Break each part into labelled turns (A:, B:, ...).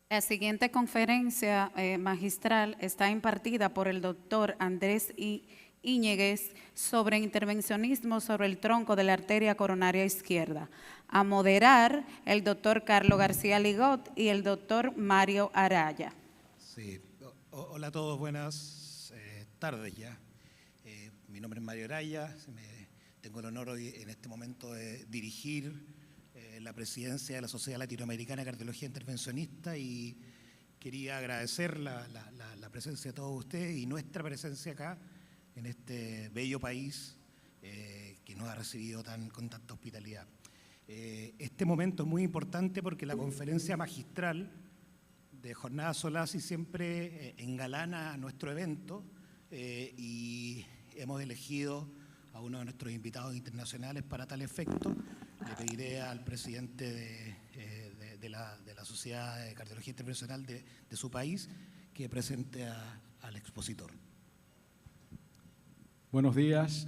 A: La siguiente conferencia magistral está impartida por el doctor Andrés Íñiguez sobre intervencionismo sobre el tronco de la arteria coronaria izquierda. A moderar el doctor Carlos García Ligot y el doctor Mario Araya.
B: Sí. Hola a todos, buenas tardes ya. Mi nombre es Mario Araya, tengo el honor hoy en este momento de dirigir la presidencia de la Sociedad Latinoamericana de Cardiología Intervencionista y quería agradecer la presencia de todos ustedes y nuestra presencia acá en este bello país que nos ha recibido con tanta hospitalidad. Este momento es muy importante porque la conferencia magistral de Jornada Solasi siempre engalana nuestro evento y hemos elegido a uno de nuestros invitados internacionales para tal efecto. Le pediré al presidente de la Sociedad de Cardiología Intervencional de su país que presente al expositor.
C: Buenos días.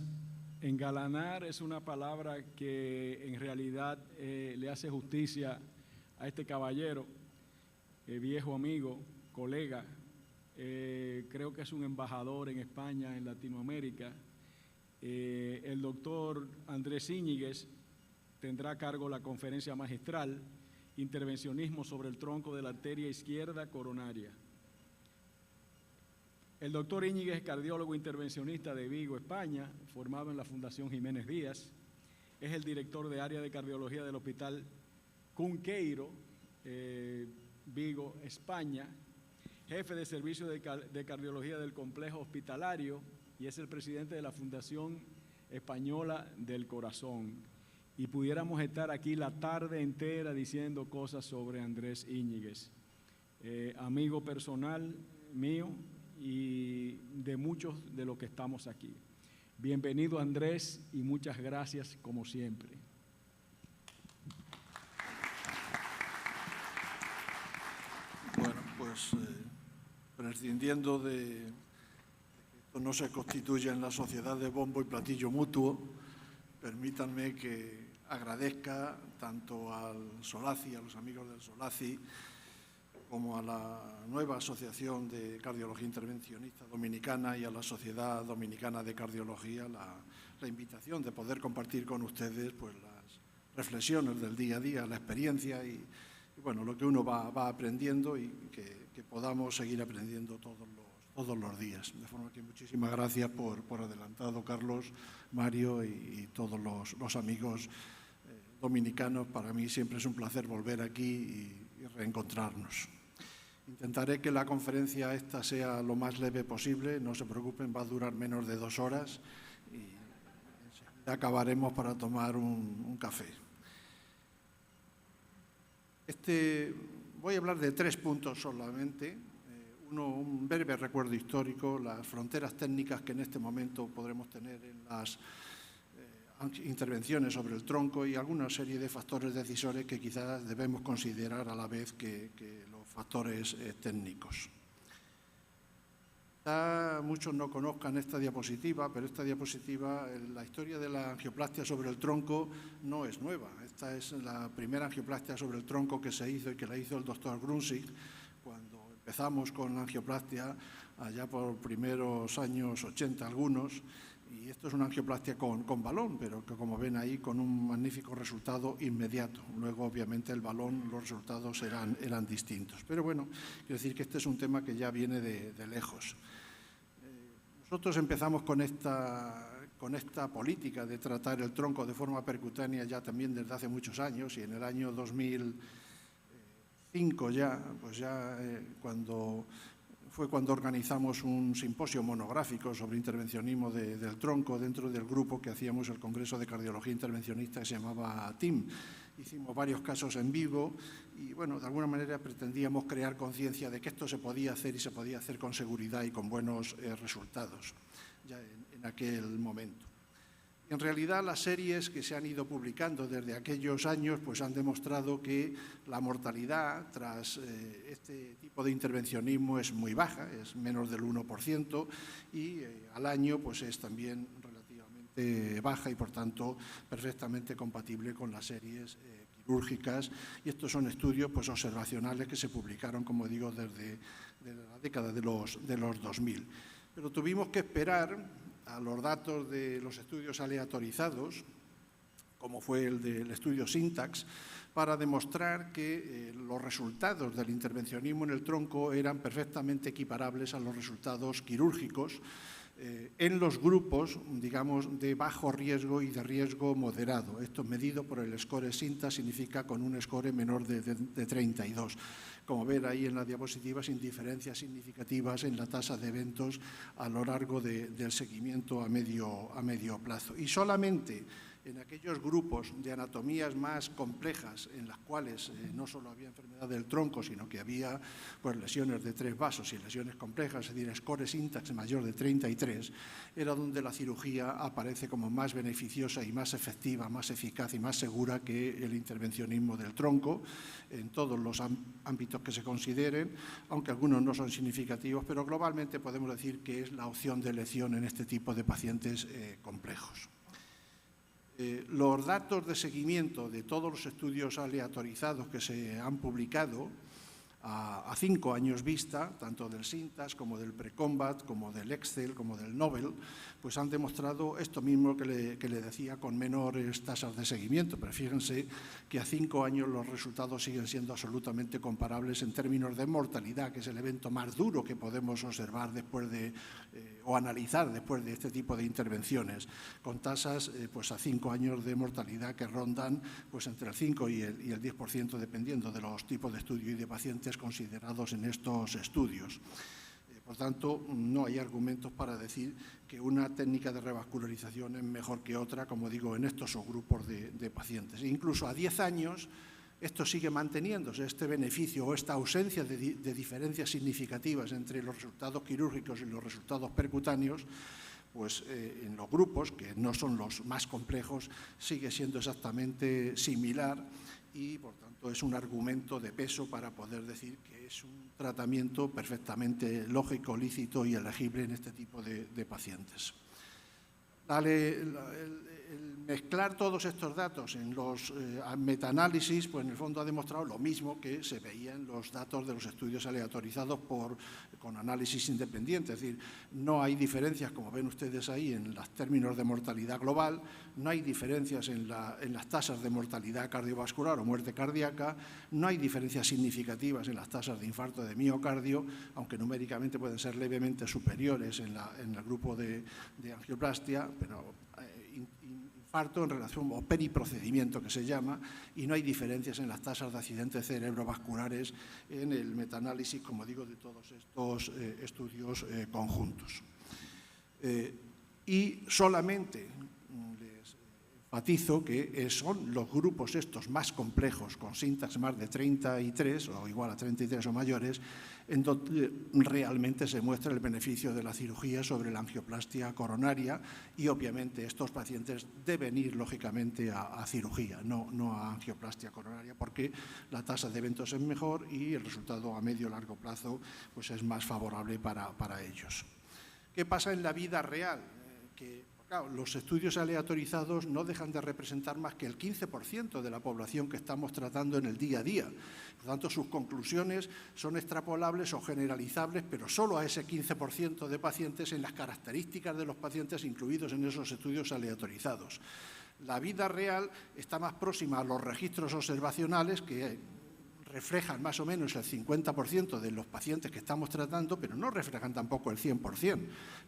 C: Engalanar es una palabra que en realidad le hace justicia a este caballero, viejo amigo, colega. Creo que es un embajador en España, en Latinoamérica. El doctor Andrés Íñiguez tendrá a cargo la conferencia magistral Intervencionismo sobre el tronco de la arteria izquierda coronaria. El doctor Íñiguez es cardiólogo intervencionista de Vigo, España, formado en la Fundación Jiménez Díaz. Es el director de área de cardiología del Hospital Cunqueiro, Vigo, España. Jefe de servicio de cardiología del complejo hospitalario y es el presidente de la Fundación Española del Corazón. Y pudiéramos estar aquí la tarde entera diciendo cosas sobre Andrés Íñiguez, amigo personal mío y de muchos de los que estamos aquí. Bienvenido, Andrés, y muchas gracias como siempre.
D: Bueno, pues prescindiendo de que esto no se constituya en la sociedad de bombo y platillo mutuo, permítanme que agradezca tanto al Solasi, a los amigos del Solasi, como a la nueva Asociación de Cardiología Intervencionista Dominicana y a la Sociedad Dominicana de Cardiología la invitación de poder compartir con ustedes pues, las reflexiones del día a día, la experiencia y bueno, lo que uno va aprendiendo y que podamos seguir aprendiendo todos los días. De forma que muchísimas gracias por adelantado, Carlos, Mario y todos los amigos dominicanos. Para mí siempre es un placer volver aquí y reencontrarnos. Intentaré que la conferencia esta sea lo más leve posible, no se preocupen, va a durar menos de 2 horas y enseguida acabaremos para tomar un café. Voy a hablar de 3 puntos solamente. Uno, un breve recuerdo histórico, las fronteras técnicas que en este momento podremos tener en las intervenciones sobre el tronco y alguna serie de factores decisores que quizás debemos considerar a la vez que los factores técnicos. Quizá muchos no conozcan esta diapositiva, pero esta diapositiva, la historia de la angioplastia sobre el tronco no es nueva. Esta es la primera angioplastia sobre el tronco que se hizo y que la hizo el doctor Grunsig cuando empezamos con la angioplastia allá por primeros años 80 algunos. Y esto es una angioplastia con balón, pero que como ven ahí con un magnífico resultado inmediato. Luego obviamente el balón, los resultados eran distintos. Pero bueno, quiero decir que este es un tema que ya viene de lejos. Nosotros empezamos con esta política de tratar el tronco de forma percutánea ya también desde hace muchos años y en el año 2005 ya, pues fue cuando organizamos un simposio monográfico sobre intervencionismo del tronco dentro del grupo que hacíamos el Congreso de Cardiología Intervencionista que se llamaba TIM. Hicimos varios casos en vivo y, bueno, de alguna manera pretendíamos crear conciencia de que esto se podía hacer y se podía hacer con seguridad y con buenos resultados ya en aquel momento. En realidad, las series que se han ido publicando desde aquellos años pues, han demostrado que la mortalidad tras este tipo de intervencionismo es muy baja, es menos del 1%, y al año pues, es también relativamente baja y, por tanto, perfectamente compatible con las series quirúrgicas. quirúrgicas, y estos son estudios pues, observacionales que se publicaron, como digo, desde la década de los 2000. Pero tuvimos que esperar a los datos de los estudios aleatorizados, como fue el del estudio Syntax, para demostrar que los resultados del intervencionismo en el tronco eran perfectamente equiparables a los resultados quirúrgicos en los grupos, digamos, de bajo riesgo y de riesgo moderado. Esto medido por el score Syntax significa con un score menor de 32. Como ven ahí en la diapositiva, sin diferencias significativas en la tasa de eventos a lo largo del seguimiento a medio plazo. Y solamente en aquellos grupos de anatomías más complejas en las cuales no solo había enfermedad del tronco, sino que había pues, lesiones de 3 vasos y lesiones complejas, es decir, score Syntax mayor de 33, era donde la cirugía aparece como más beneficiosa y más efectiva, más eficaz y más segura que el intervencionismo del tronco en todos los ámbitos que se consideren, aunque algunos no son significativos, pero globalmente podemos decir que es la opción de elección en este tipo de pacientes complejos. Los datos de seguimiento de todos los estudios aleatorizados que se han publicado a 5 años vista, tanto del Syntax como del Precombat, como del Excel, como del Nobel, pues han demostrado esto mismo que le decía con menores tasas de seguimiento. Pero fíjense que a 5 años los resultados siguen siendo absolutamente comparables en términos de mortalidad, que es el evento más duro que podemos observar después de, o analizar después de este tipo de intervenciones, con tasas pues a 5 años de mortalidad que rondan pues entre el 5 y el 10%, dependiendo de los tipos de estudio y de pacientes considerados en estos estudios. Por tanto, no hay argumentos para decir que una técnica de revascularización es mejor que otra, como digo, en estos subgrupos de pacientes. Incluso a 10 años, esto sigue manteniéndose, este beneficio o esta ausencia de diferencias significativas entre los resultados quirúrgicos y los resultados percutáneos, pues en los grupos, que no son los más complejos, sigue siendo exactamente similar y, por tanto, es un argumento de peso para poder decir que es un tratamiento perfectamente lógico, lícito y elegible en este tipo de pacientes. El mezclar todos estos datos en los metaanálisis, pues en el fondo ha demostrado lo mismo que se veía en los datos de los estudios aleatorizados con análisis independiente. Es decir, no hay diferencias, como ven ustedes ahí, en los términos de mortalidad global, no hay diferencias en las tasas de mortalidad cardiovascular o muerte cardíaca, no hay diferencias significativas en las tasas de infarto de miocardio, aunque numéricamente pueden ser levemente superiores en el grupo de angioplastia, pero infarto en relación, o periprocedimiento que se llama, y no hay diferencias en las tasas de accidentes cerebrovasculares en el metaanálisis, como digo, de todos estos estudios conjuntos. Y solamente les enfatizo que son los grupos estos más complejos, con Syntax más de 33 o igual a 33 o mayores, en donde realmente se muestra el beneficio de la cirugía sobre la angioplastia coronaria y obviamente estos pacientes deben ir lógicamente a cirugía, no a angioplastia coronaria, porque la tasa de eventos es mejor y el resultado a medio o largo plazo pues es más favorable para ellos. ¿Qué pasa en la vida real? Claro, los estudios aleatorizados no dejan de representar más que el 15% de la población que estamos tratando en el día a día. Por lo tanto, sus conclusiones son extrapolables o generalizables, pero solo a ese 15% de pacientes en las características de los pacientes incluidos en esos estudios aleatorizados. La vida real está más próxima a los registros observacionales que reflejan más o menos el 50% de los pacientes que estamos tratando, pero no reflejan tampoco el 100%.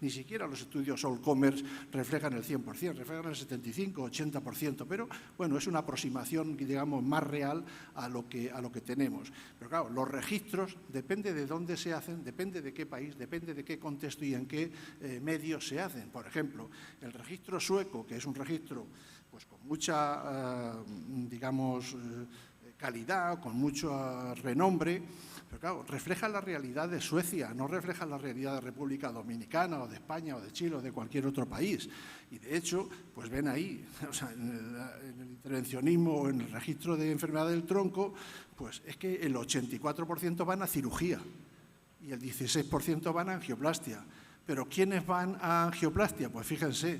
D: Ni siquiera los estudios All-Comers reflejan el 100%, reflejan el 75-80%, pero bueno, es una aproximación, digamos, más real a lo que tenemos. Pero claro, los registros, depende de dónde se hacen, depende de qué país, depende de qué contexto y en qué medios se hacen. Por ejemplo, el registro sueco, que es un registro pues con mucha, digamos, calidad, con mucho renombre, pero claro, refleja la realidad de Suecia, no refleja la realidad de República Dominicana o de España o de Chile o de cualquier otro país. Y de hecho, pues ven ahí, o sea, en el intervencionismo o en el registro de enfermedad del tronco, pues es que el 84% van a cirugía y el 16% van a angioplastia. Pero ¿quiénes van a angioplastia? Pues fíjense,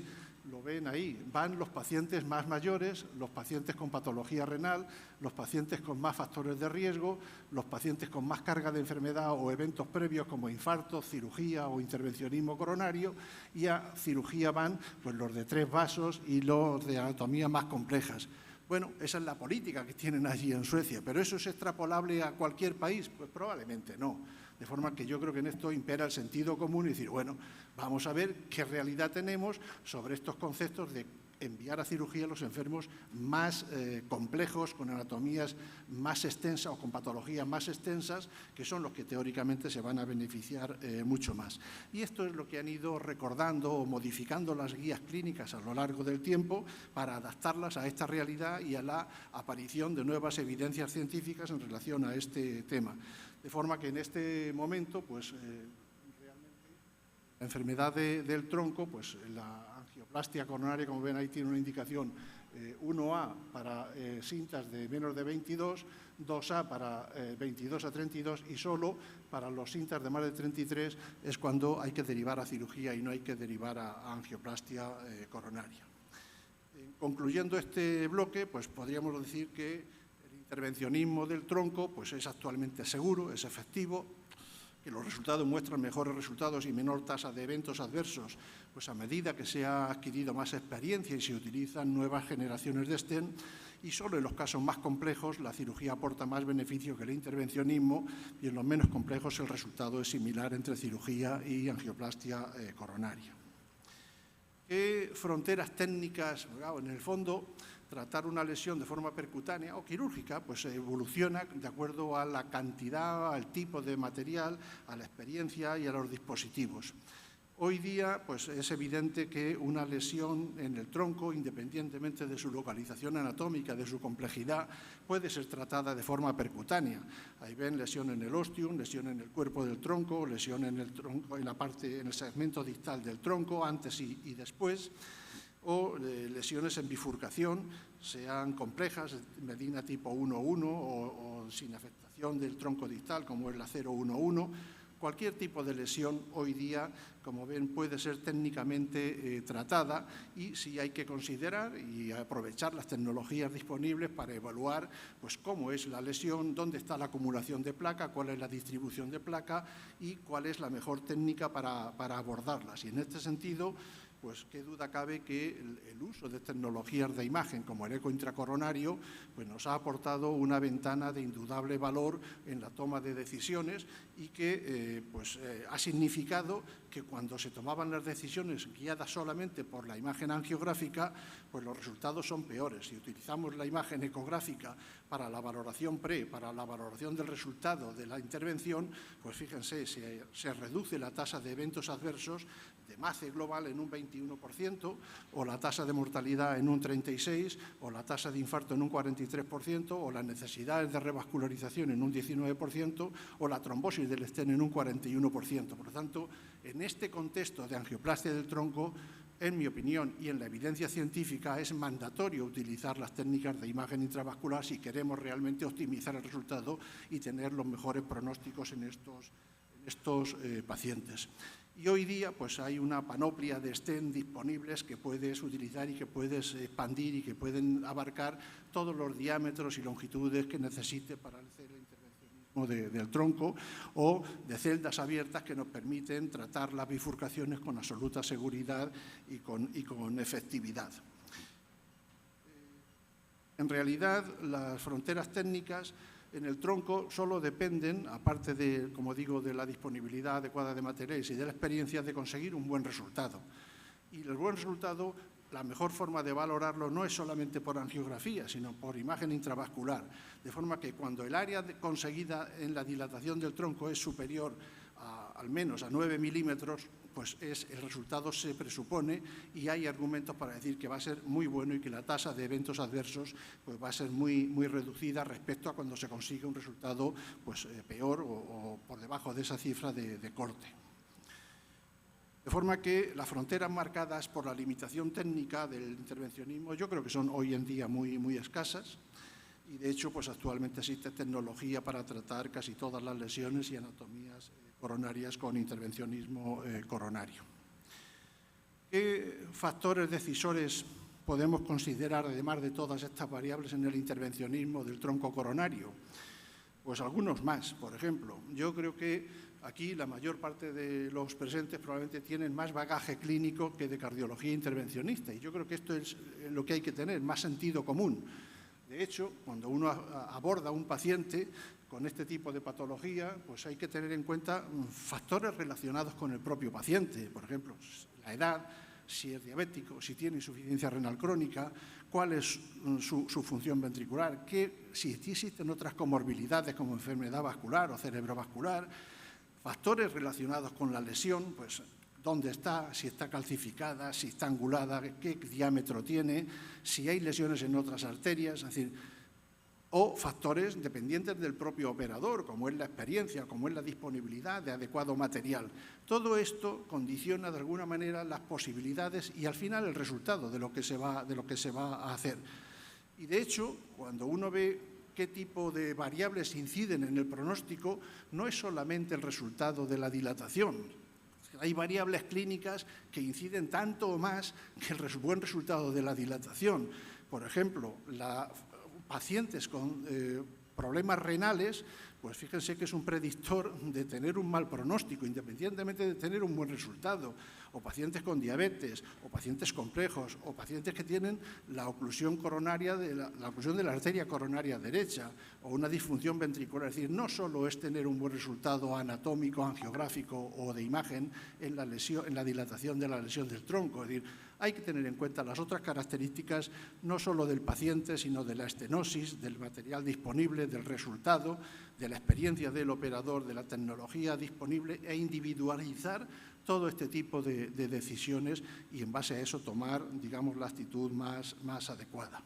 D: lo ven ahí, van los pacientes más mayores, los pacientes con patología renal, los pacientes con más factores de riesgo, los pacientes con más carga de enfermedad o eventos previos como infarto, cirugía o intervencionismo coronario, y a cirugía van pues, los de 3 vasos y los de anatomía más complejas. Bueno, esa es la política que tienen allí en Suecia, pero ¿eso es extrapolable a cualquier país? Pues probablemente no. De forma que yo creo que en esto impera el sentido común y decir, bueno, vamos a ver qué realidad tenemos sobre estos conceptos de enviar a cirugía a los enfermos más complejos, con anatomías más extensas o con patologías más extensas, que son los que teóricamente se van a beneficiar mucho más. Y esto es lo que han ido recordando o modificando las guías clínicas a lo largo del tiempo para adaptarlas a esta realidad y a la aparición de nuevas evidencias científicas en relación a este tema. De forma que en este momento, pues, la enfermedad del tronco, pues la angioplastia coronaria, como ven ahí, tiene una indicación 1A para cintas de menos de 22, 2A para 22 a 32 y solo para los cintas de más de 33 es cuando hay que derivar a cirugía y no hay que derivar a angioplastia coronaria. Concluyendo este bloque, pues podríamos decir que el intervencionismo del tronco pues es actualmente seguro, es efectivo, que los resultados muestran mejores resultados y menor tasa de eventos adversos, pues a medida que se ha adquirido más experiencia y se utilizan nuevas generaciones de stent, y solo en los casos más complejos la cirugía aporta más beneficio que el intervencionismo, y en los menos complejos el resultado es similar entre cirugía y angioplastia coronaria. ¿Qué fronteras técnicas? En el fondo, tratar una lesión de forma percutánea o quirúrgica, pues evoluciona de acuerdo a la cantidad, al tipo de material, a la experiencia y a los dispositivos. Hoy día, pues es evidente que una lesión en el tronco, independientemente de su localización anatómica, de su complejidad, puede ser tratada de forma percutánea. Ahí ven lesión en el ostium, lesión en el cuerpo del tronco, lesión en el tronco, en el segmento distal del tronco, antes y después, o lesiones en bifurcación, sean complejas, medina tipo 1-1 o sin afectación del tronco distal, como es la 0-1-1. Cualquier tipo de lesión hoy día, como ven, puede ser técnicamente tratada y sí hay que considerar y aprovechar las tecnologías disponibles para evaluar pues, cómo es la lesión, dónde está la acumulación de placa, cuál es la distribución de placa y cuál es la mejor técnica para abordarlas. Y en este sentido, pues qué duda cabe que el uso de tecnologías de imagen como el eco intracoronario pues nos ha aportado una ventana de indudable valor en la toma de decisiones y que ha significado que cuando se tomaban las decisiones guiadas solamente por la imagen angiográfica, pues los resultados son peores. Si utilizamos la imagen ecográfica para la valoración para la valoración del resultado de la intervención, pues fíjense, se reduce la tasa de eventos adversos de MACE global en un 21%, o la tasa de mortalidad en un 36%, o la tasa de infarto en un 43%, o las necesidades de revascularización en un 19%, o la trombosis del stent en un 41%. Por lo tanto, en este contexto de angioplastia del tronco, en mi opinión y en la evidencia científica, es mandatorio utilizar las técnicas de imagen intravascular si queremos realmente optimizar el resultado y tener los mejores pronósticos en estos pacientes. Y hoy día pues hay una panoplia de stent disponibles que puedes utilizar y que puedes expandir y que pueden abarcar todos los diámetros y longitudes que necesite para hacer el intervencionismo del tronco, o de celdas abiertas que nos permiten tratar las bifurcaciones con absoluta seguridad y con efectividad. En realidad, las fronteras técnicas en el tronco solo dependen, aparte de, como digo, de la disponibilidad adecuada de materiales y de la experiencia, de conseguir un buen resultado. Y el buen resultado, la mejor forma de valorarlo no es solamente por angiografía, sino por imagen intravascular. De forma que cuando el área conseguida en la dilatación del tronco es superior al menos a 9 milímetros, pues el resultado se presupone y hay argumentos para decir que va a ser muy bueno y que la tasa de eventos adversos pues va a ser muy, muy reducida respecto a cuando se consigue un resultado pues, peor o por debajo de esa cifra de corte. De forma que las fronteras marcadas por la limitación técnica del intervencionismo yo creo que son hoy en día muy, muy escasas. Y de hecho, pues actualmente existe tecnología para tratar casi todas las lesiones y anatomías coronarias con intervencionismo coronario. ¿Qué factores decisores podemos considerar, además de todas estas variables, en el intervencionismo del tronco coronario? Pues algunos más. Por ejemplo, yo creo que aquí la mayor parte de los presentes probablemente tienen más bagaje clínico que de cardiología intervencionista, y yo creo que esto es lo que hay que tener, más sentido común. De hecho, cuando uno aborda a un paciente con este tipo de patología, pues hay que tener en cuenta factores relacionados con el propio paciente. Por ejemplo, la edad, si es diabético, si tiene insuficiencia renal crónica, cuál es su función ventricular, si existen otras comorbilidades como enfermedad vascular o cerebrovascular, factores relacionados con la lesión, pues dónde está, si está calcificada, si está angulada, qué diámetro tiene, si hay lesiones en otras arterias, es decir, o factores dependientes del propio operador, como es la experiencia, como es la disponibilidad de adecuado material. Todo esto condiciona de alguna manera las posibilidades y al final el resultado de lo que se va a hacer. Y de hecho, cuando uno ve qué tipo de variables inciden en el pronóstico, no es solamente el resultado de la dilatación. Hay variables clínicas que inciden tanto o más que el buen resultado de la dilatación. Por ejemplo, pacientes con problemas renales, pues fíjense que es un predictor de tener un mal pronóstico, independientemente de tener un buen resultado. O pacientes con diabetes, o pacientes complejos, o pacientes que tienen la oclusión coronaria, la oclusión de la arteria coronaria derecha, o una disfunción ventricular. Es decir, no solo es tener un buen resultado anatómico, angiográfico o de imagen en la dilatación de la lesión del tronco. Es decir, hay que tener en cuenta las otras características, no solo del paciente, sino de la estenosis, del material disponible, del resultado, de la experiencia del operador, de la tecnología disponible, e individualizar todo este tipo de decisiones y en base a eso tomar, digamos, la actitud más adecuada.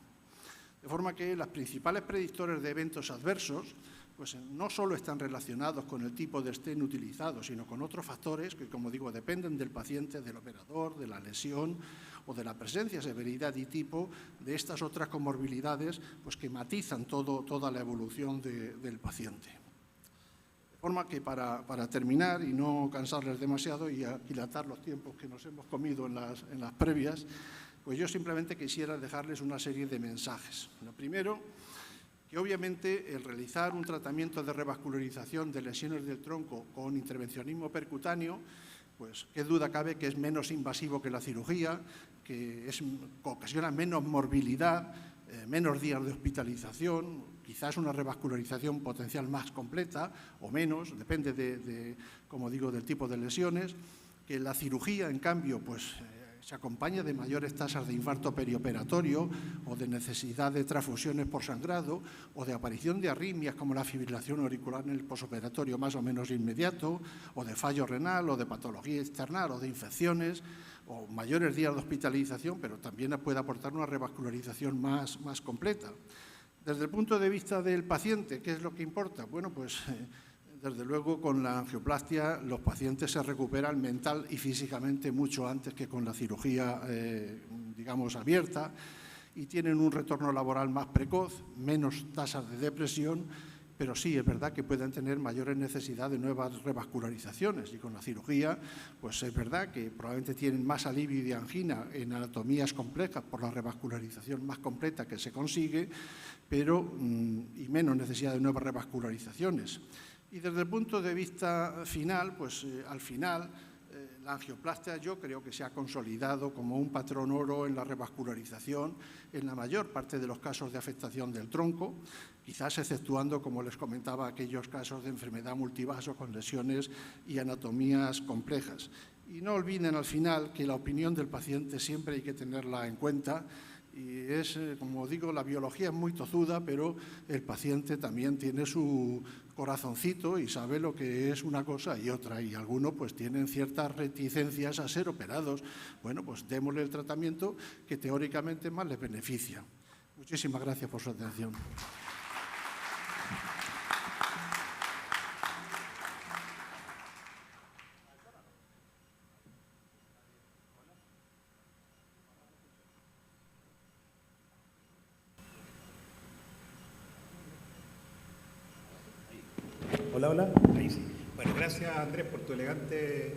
D: De forma que los principales predictores de eventos adversos pues no solo están relacionados con el tipo de stent utilizado, sino con otros factores que, como digo, dependen del paciente, del operador, de la lesión o de la presencia, severidad y tipo de estas otras comorbilidades pues que matizan toda la evolución del paciente. De forma que para terminar y no cansarles demasiado y aquilatar los tiempos que nos hemos comido en las previas, pues yo simplemente quisiera dejarles una serie de mensajes. Lo primero, que obviamente el realizar un tratamiento de revascularización de lesiones del tronco con intervencionismo percutáneo, pues qué duda cabe que es menos invasivo que la cirugía, que ocasiona menos morbilidad, menos días de hospitalización, quizás una revascularización potencial más completa o menos, depende como digo, del tipo de lesiones, que la cirugía, en cambio, pues se acompaña de mayores tasas de infarto perioperatorio o de necesidad de transfusiones por sangrado o de aparición de arritmias como la fibrilación auricular en el posoperatorio más o menos inmediato, o de fallo renal o de patología external o de infecciones, o mayores días de hospitalización, pero también puede aportar una revascularización más completa. Desde el punto de vista del paciente, ¿qué es lo que importa? Bueno, pues desde luego con la angioplastia los pacientes se recuperan mental y físicamente mucho antes que con la cirugía, digamos, abierta, y tienen un retorno laboral más precoz, menos tasas de depresión, pero sí es verdad que pueden tener mayores necesidades de nuevas revascularizaciones, y con la cirugía pues es verdad que probablemente tienen más alivio de angina en anatomías complejas por la revascularización más completa que se consigue, pero y menos necesidad de nuevas revascularizaciones. Y desde el punto de vista final, pues al final la angioplastia yo creo que se ha consolidado como un patrón oro en la revascularización en la mayor parte de los casos de afectación del tronco, quizás exceptuando, como les comentaba, aquellos casos de enfermedad multivaso con lesiones y anatomías complejas. Y no olviden al final que la opinión del paciente siempre hay que tenerla en cuenta. Y es, como digo, la biología es muy tozuda, pero el paciente también tiene su corazoncito y sabe lo que es una cosa y otra. Y algunos pues tienen ciertas reticencias a ser operados. Bueno, pues démosle el tratamiento que teóricamente más les beneficia. Muchísimas gracias por su atención.
B: Hola, hola. Ahí sí. Bueno, gracias Andrés por tu elegante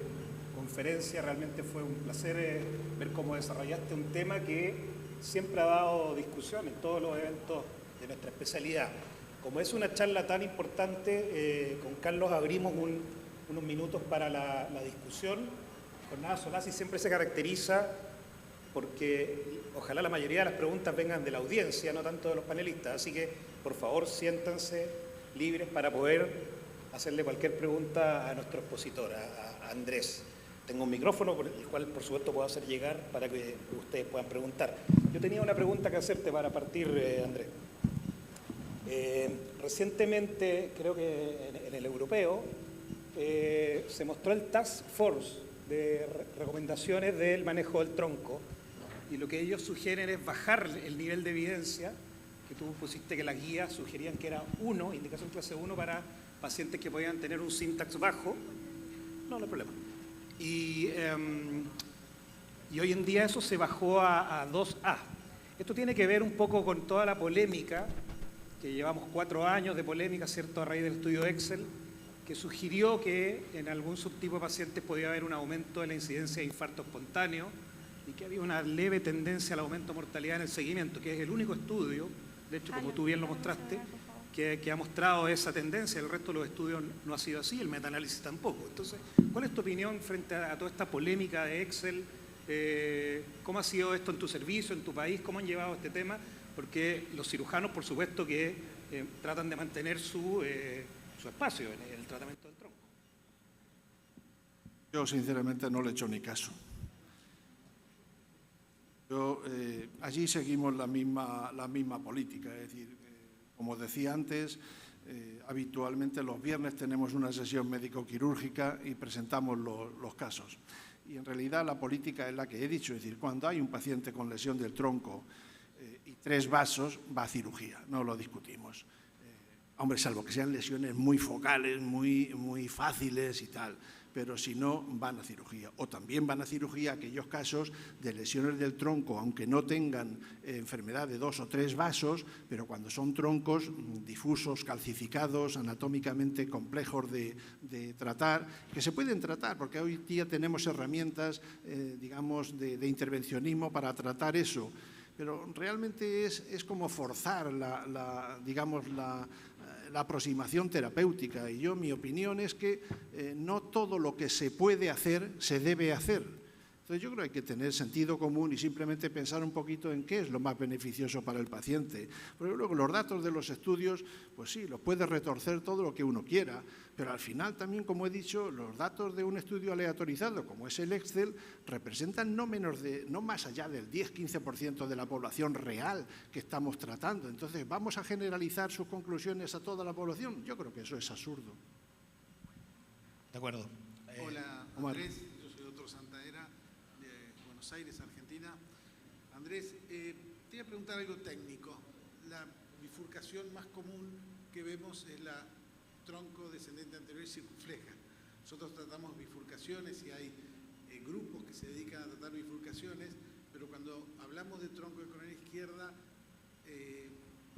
B: conferencia. conferencia. Realmente fue un placer ver cómo desarrollaste un tema que siempre ha dado discusión en todos los eventos de nuestra especialidad. Como es una charla tan importante, con Carlos abrimos unos minutos para la discusión. Jornada Solasi siempre se caracteriza porque ojalá la mayoría de las preguntas vengan de la audiencia, no tanto de los panelistas. Así que, por favor, siéntanse libres para poder hacerle cualquier pregunta a nuestro expositor, a Andrés. Tengo un micrófono por el cual, por supuesto, puedo hacer llegar para que ustedes puedan preguntar. Yo tenía una pregunta que hacerte para partir, Andrés. Recientemente, creo que en el europeo, se mostró el Task Force de recomendaciones del manejo del tronco, y lo que ellos sugieren es bajar el nivel de evidencia, que tú pusiste que las guías sugerían que era 1, indicación clase 1 para pacientes que podían tener un syntax bajo. No hay problema. Y hoy en día eso se bajó a 2A. Esto tiene que ver un poco con toda la polémica, que llevamos 4 años de polémica, ¿cierto?, a raíz del estudio Excel, que sugirió que en algún subtipo de pacientes podía haber un aumento de la incidencia de infarto espontáneo y que había una leve tendencia al aumento de mortalidad en el seguimiento, que es el único estudio, de hecho, como tú bien lo mostraste, que ha mostrado esa tendencia. El resto de los estudios no ha sido así, el metaanálisis tampoco. Entonces, ¿cuál es tu opinión frente a toda esta polémica de Excel? ¿Cómo ha sido esto en tu servicio, en tu país? ¿Cómo han llevado este tema? Porque los cirujanos, por supuesto, que tratan de mantener su espacio en el tratamiento del tronco.
D: Yo, sinceramente, no le he hecho ni caso. Allí seguimos la misma política, es decir, como decía antes, habitualmente los viernes tenemos una sesión médico-quirúrgica y presentamos los casos. Y en realidad la política es la que he dicho, es decir, cuando hay un paciente con lesión del tronco y 3 vasos, va a cirugía, no lo discutimos. Hombre, salvo que sean lesiones muy focales, muy fáciles y tal, pero si no, van a cirugía. O también van a cirugía aquellos casos de lesiones del tronco, aunque no tengan enfermedad de 2 o 3 vasos, pero cuando son troncos difusos, calcificados, anatómicamente complejos de tratar, que se pueden tratar, porque hoy día tenemos herramientas, digamos, de intervencionismo para tratar eso. Pero realmente es como forzar la aproximación terapéutica, y mi opinión es que no todo lo que se puede hacer se debe hacer. Entonces yo creo que hay que tener sentido común y simplemente pensar un poquito en qué es lo más beneficioso para el paciente. Porque luego los datos de los estudios, pues sí, los puede retorcer todo lo que uno quiera, pero al final también, como he dicho, los datos de un estudio aleatorizado, como es el Excel, representan no más allá del 10-15% de la población real que estamos tratando. Entonces, ¿vamos a generalizar sus conclusiones a toda la población? Yo creo que eso es absurdo.
B: De acuerdo.
E: Hola,
D: Omar.
E: Andrés. Yo soy doctor Santaera, de Buenos Aires, Argentina. Andrés, te voy a preguntar algo técnico. La bifurcación más común que vemos es la tronco descendente anterior y circunfleja. Nosotros tratamos bifurcaciones y hay grupos que se dedican a tratar bifurcaciones, pero cuando hablamos de tronco de coronaria izquierda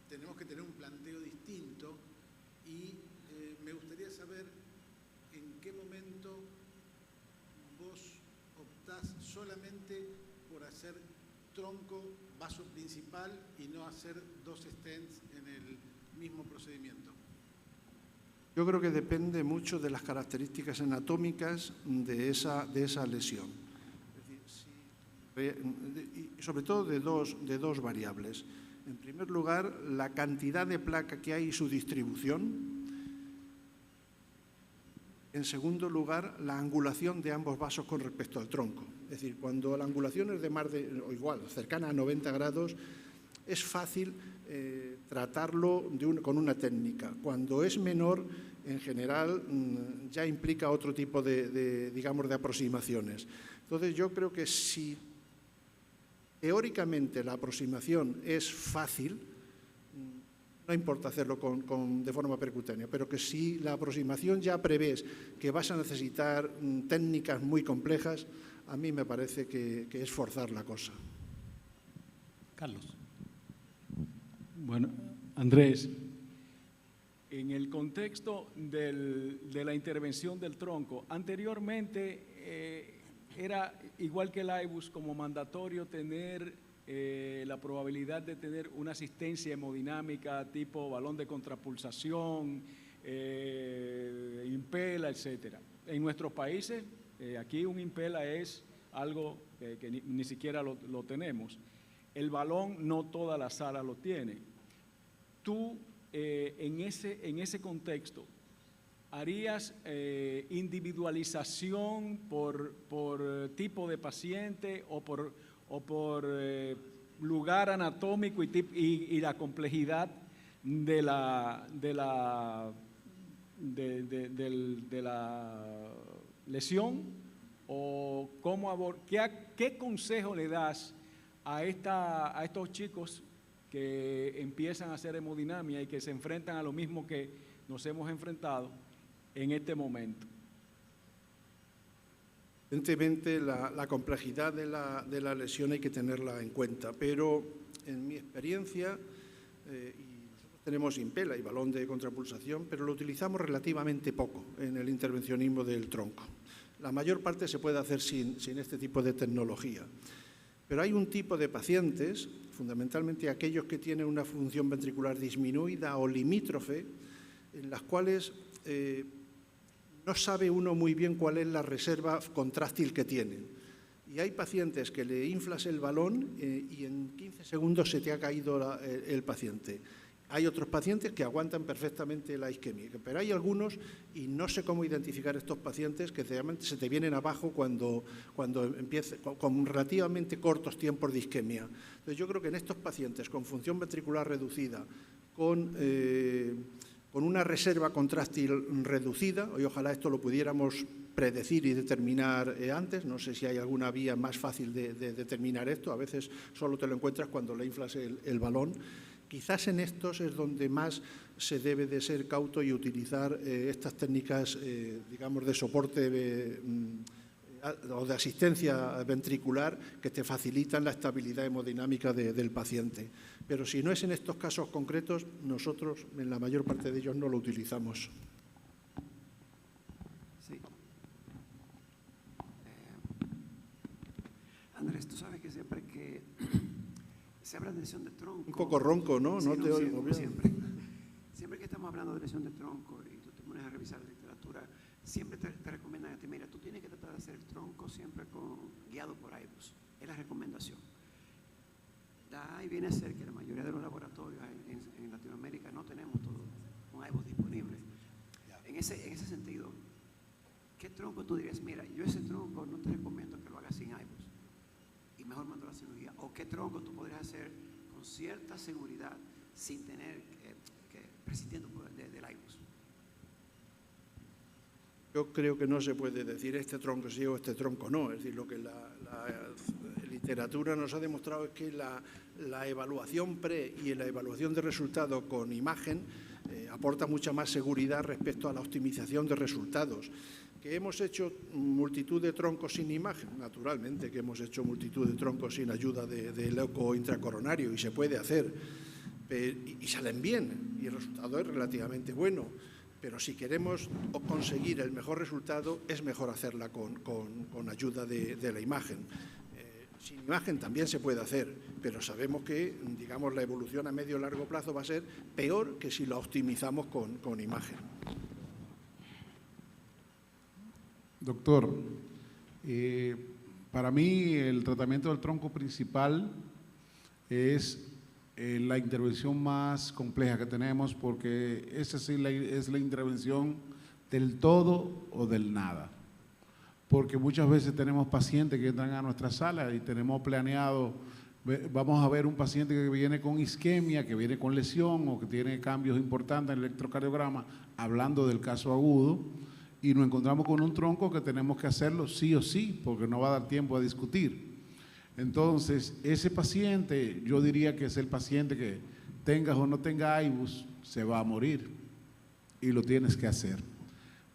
E: tenemos que tener un planteo distinto y me gustaría saber en qué momento vos optás solamente por hacer tronco, vaso principal y no hacer 2 stents en el mismo procedimiento.
D: Yo creo que depende mucho de las características anatómicas de esa lesión. Es decir, y sobre todo de dos variables. En primer lugar, la cantidad de placa que hay y su distribución. En segundo lugar, la angulación de ambos vasos con respecto al tronco. Es decir, cuando la angulación es o igual, cercana a 90 grados, es fácil tratarlo con una técnica. Cuando es menor, en general, ya implica otro tipo de aproximaciones. Entonces, yo creo que si teóricamente la aproximación es fácil, no importa hacerlo de forma percutánea, pero que si la aproximación ya prevés que vas a necesitar técnicas muy complejas, a mí me parece que es forzar la cosa.
B: Carlos.
C: Bueno, Andrés, en el contexto de la intervención del tronco, anteriormente era igual que el IBUS, como mandatorio tener la probabilidad de tener una asistencia hemodinámica tipo balón de contrapulsación, impela, etcétera. En nuestros países, aquí un impela es algo que ni siquiera lo tenemos. El balón no toda la sala lo tiene. Tú, en ese contexto, ¿harías individualización por tipo de paciente o por lugar anatómico y la complejidad de la lesión? ¿O qué consejo le das a estos chicos que empiezan a hacer hemodinamia y que se enfrentan a lo mismo que nos hemos enfrentado en este momento?
D: Evidentemente, la complejidad de la lesión hay que tenerla en cuenta, pero en mi experiencia, y nosotros tenemos impela y balón de contrapulsación, pero lo utilizamos relativamente poco en el intervencionismo del tronco. La mayor parte se puede hacer sin este tipo de tecnología. Pero hay un tipo de pacientes, fundamentalmente aquellos que tienen una función ventricular disminuida o limítrofe, en las cuales no sabe uno muy bien cuál es la reserva contráctil que tienen. Y hay pacientes que le inflas el balón y en 15 segundos se te ha caído el paciente. Hay otros pacientes que aguantan perfectamente la isquemia, pero hay algunos, y no sé cómo identificar estos pacientes, que realmente se te vienen abajo cuando empieza, con relativamente cortos tiempos de isquemia. Entonces yo creo que en estos pacientes con función ventricular reducida, con una reserva contráctil reducida, y ojalá esto lo pudiéramos predecir y determinar antes, no sé si hay alguna vía más fácil de determinar esto, a veces solo te lo encuentras cuando le inflas el balón. Quizás en estos es donde más se debe de ser cauto y utilizar estas técnicas, digamos, de soporte o de asistencia ventricular que te facilitan la estabilidad hemodinámica del paciente. Pero si no es en estos casos concretos, nosotros en la mayor parte de ellos no lo utilizamos.
F: Sí. Andrés, tú sabes que siempre que se habla de lesión de tronco...
D: Un poco ronco, ¿no?
F: Sí,
D: no te oigo bien.
F: Siempre que estamos hablando de lesión de tronco y tú te pones a revisar la literatura, siempre te recomiendan a ti, mira, tú tienes que tratar de hacer el tronco siempre guiado por IBUS. Es la recomendación. Ahí viene a ser que la mayoría de los laboratorios en Latinoamérica no tenemos todo un IBUS disponible. En ese sentido, ¿qué tronco tú dirías? Mira, yo ese tronco no te recomiendo que lo hagas sin IBUS y mejor mando la cirugía. ¿O qué tronco tú podrías hacer con cierta seguridad sin tener prescindiendo del IBUS?
D: Yo creo que no se puede decir este tronco sí o este tronco no. Es decir, lo que la literatura nos ha demostrado es que la evaluación pre y la evaluación de resultados con imagen aporta mucha más seguridad respecto a la optimización de resultados. ¿Que hemos hecho multitud de troncos sin imagen? Naturalmente que hemos hecho multitud de troncos sin ayuda del eco intracoronario y se puede hacer y salen bien y el resultado es relativamente bueno. Pero si queremos conseguir el mejor resultado, es mejor hacerla con ayuda de la imagen. Sin imagen también se puede hacer, pero sabemos que, digamos, la evolución a medio y largo plazo va a ser peor que si la optimizamos con imagen.
G: Doctor, para mí el tratamiento del tronco principal es la intervención más compleja que tenemos, porque esa sí es la intervención del todo o del nada. Porque muchas veces tenemos pacientes que entran a nuestra sala y tenemos planeado, vamos a ver un paciente que viene con isquemia, que viene con lesión o que tiene cambios importantes en el electrocardiograma, hablando del caso agudo, y nos encontramos con un tronco que tenemos que hacerlo sí o sí, porque no va a dar tiempo a discutir. Entonces, ese paciente, yo diría que es el paciente que tengas o no tenga IBUS, se va a morir y lo tienes que hacer.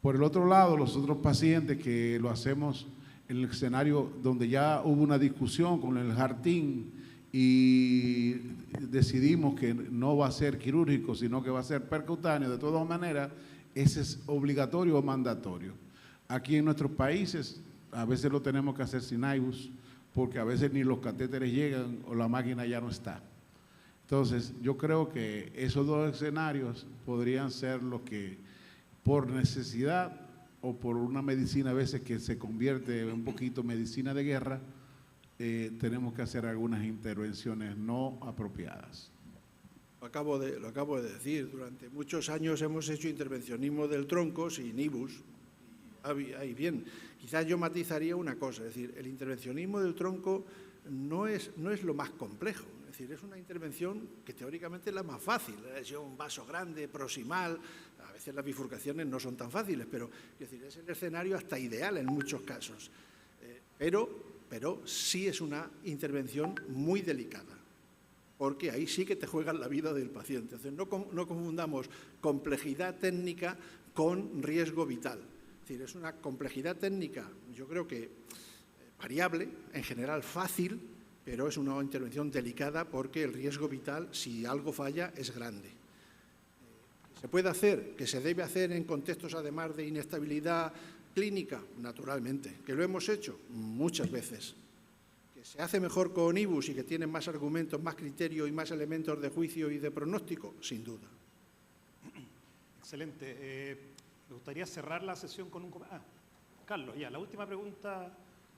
G: Por el otro lado, los otros pacientes que lo hacemos en el escenario donde ya hubo una discusión con el Harting y decidimos que no va a ser quirúrgico, sino que va a ser percutáneo, de todas maneras, ese es obligatorio o mandatorio. Aquí en nuestros países a veces lo tenemos que hacer sin IBUS, porque a veces ni los catéteres llegan o la máquina ya no está. Entonces, yo creo que esos dos escenarios podrían ser los que, por necesidad o por una medicina a veces que se convierte un poquito en medicina de guerra, tenemos que hacer algunas intervenciones no apropiadas.
D: Lo acabo de decir, durante muchos años hemos hecho intervencionismo del tronco sin IBUS. Ahí bien, quizás yo matizaría una cosa, es decir, el intervencionismo del tronco no es lo más complejo, es decir, es una intervención que teóricamente es la más fácil, es un vaso grande, proximal, a veces las bifurcaciones no son tan fáciles, pero es decir, es el escenario hasta ideal en muchos casos, pero sí es una intervención muy delicada, porque ahí sí que te juegan la vida del paciente. Entonces, no confundamos complejidad técnica con riesgo vital. Es decir, es una complejidad técnica, yo creo que variable, en general fácil, pero es una intervención delicada porque el riesgo vital, si algo falla, es grande. ¿Se puede hacer? ¿Que se debe hacer en contextos además de inestabilidad clínica? Naturalmente. ¿Que lo hemos hecho? Muchas veces. ¿Que se hace mejor con IBUS y que tienen más argumentos, más criterio y más elementos de juicio y de pronóstico? Sin duda.
B: Excelente. Me gustaría cerrar la sesión con un... Carlos, ya, la última pregunta,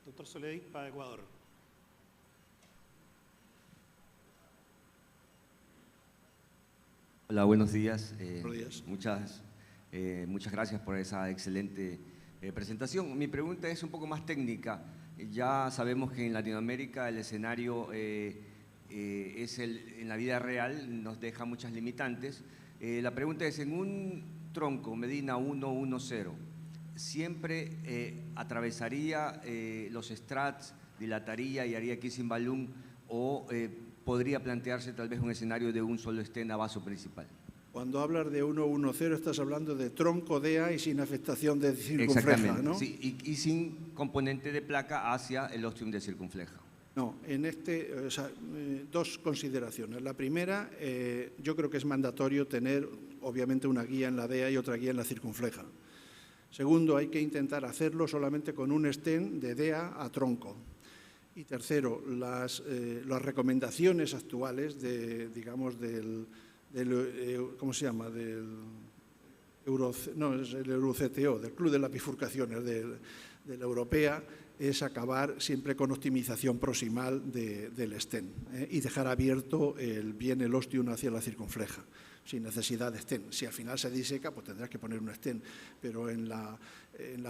B: doctor Soledad, para Ecuador.
H: Hola, buenos días.
D: Buenos días.
H: Muchas gracias por esa excelente presentación. Mi pregunta es un poco más técnica. Ya sabemos que en Latinoamérica el escenario en la vida real nos deja muchas limitantes. La pregunta es, en un tronco Medina 110, ¿siempre atravesaría los strats, dilataría y haría kissing balloon o podría plantearse tal vez un escenario de un solo stent a vaso principal?
D: Cuando hablas de 110 estás hablando de tronco DEA y sin afectación de circunfleja, ¿no?
H: Sí, y sin componente de placa hacia el ostium de circunfleja.
D: No, en dos consideraciones. La primera, yo creo que es mandatorio tener, obviamente, una guía en la DEA y otra guía en la circunfleja. Segundo, hay que intentar hacerlo solamente con un stent de DEA a tronco. Y tercero, las recomendaciones actuales ¿cómo se llama? Es el EuroCTO, del Club de las Bifurcaciones de la Europea, es acabar siempre con optimización proximal del stent y dejar abierto bien el ostium hacia la circunfleja, sin necesidad de stent. Si al final se diseca, pues tendrás que poner un stent, pero en la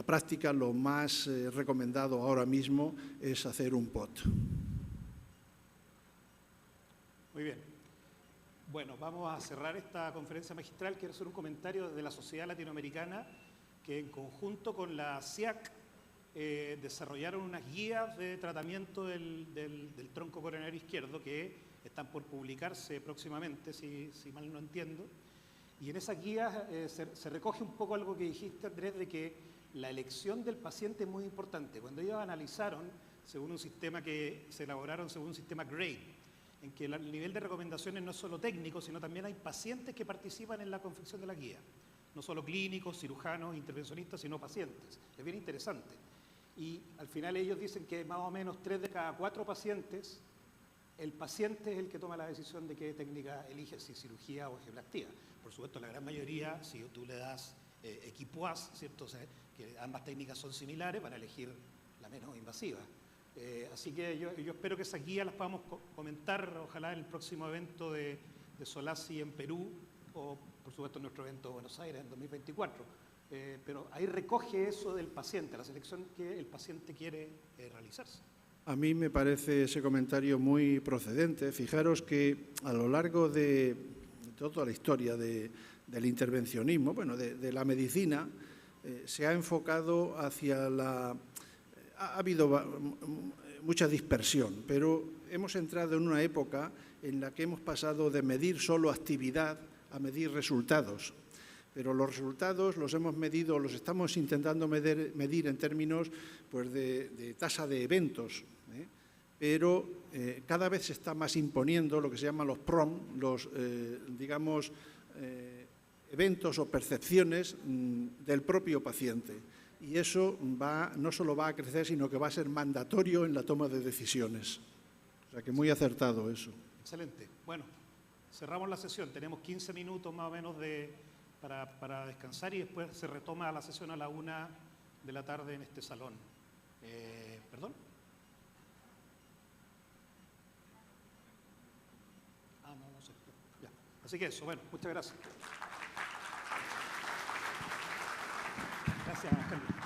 D: práctica lo más recomendado ahora mismo es hacer un POT.
B: Muy bien. Bueno, vamos a cerrar esta conferencia magistral. Quiero hacer un comentario desde la Sociedad Latinoamericana, que en conjunto con la CIAC desarrollaron unas guías de tratamiento del tronco coronario izquierdo que están por publicarse próximamente, si mal no entiendo. Y en esas guías se recoge un poco algo que dijiste, Andrés, de que la elección del paciente es muy importante. Cuando ellos analizaron, según un sistema que se elaboraron según un sistema GRADE, en que el nivel de recomendaciones no es solo técnico, sino también hay pacientes que participan en la confección de la guía. No solo clínicos, cirujanos, intervencionistas, sino pacientes. Es bien interesante. Y al final ellos dicen que más o menos 3 de cada 4 pacientes, el paciente es el que toma la decisión de qué técnica elige, si cirugía o angioplastía. Por supuesto, la gran mayoría, si tú le das equipoas, ¿cierto? O sea, que ambas técnicas son similares, van a elegir la menos invasiva. Así que yo espero que esas guías las podamos comentar, ojalá en el próximo evento de Solasi en Perú, o por supuesto en nuestro evento de Buenos Aires en 2024. Pero ahí recoge eso del paciente, la selección que el paciente quiere realizarse.
D: A mí me parece ese comentario muy procedente. Fijaros que a lo largo de toda la historia del intervencionismo, bueno, de la medicina, se ha enfocado hacia ha habido mucha dispersión, pero hemos entrado en una época en la que hemos pasado de medir solo actividad a medir resultados. Pero los resultados los estamos intentando medir en términos pues, de tasa de eventos, pero cada vez se está más imponiendo lo que se llaman los PROM, los eventos o percepciones del propio paciente. y eso no solo va a crecer, sino que va a ser mandatorio en la toma de decisiones. O sea que muy acertado eso.
B: Excelente. Bueno, cerramos la sesión. Tenemos 15 minutos más o menos para descansar y después se retoma la sesión a la 1 de la tarde en este salón. ¿Perdón? No sé. Ya. Así que eso, bueno, muchas gracias. Gracias, Carlos.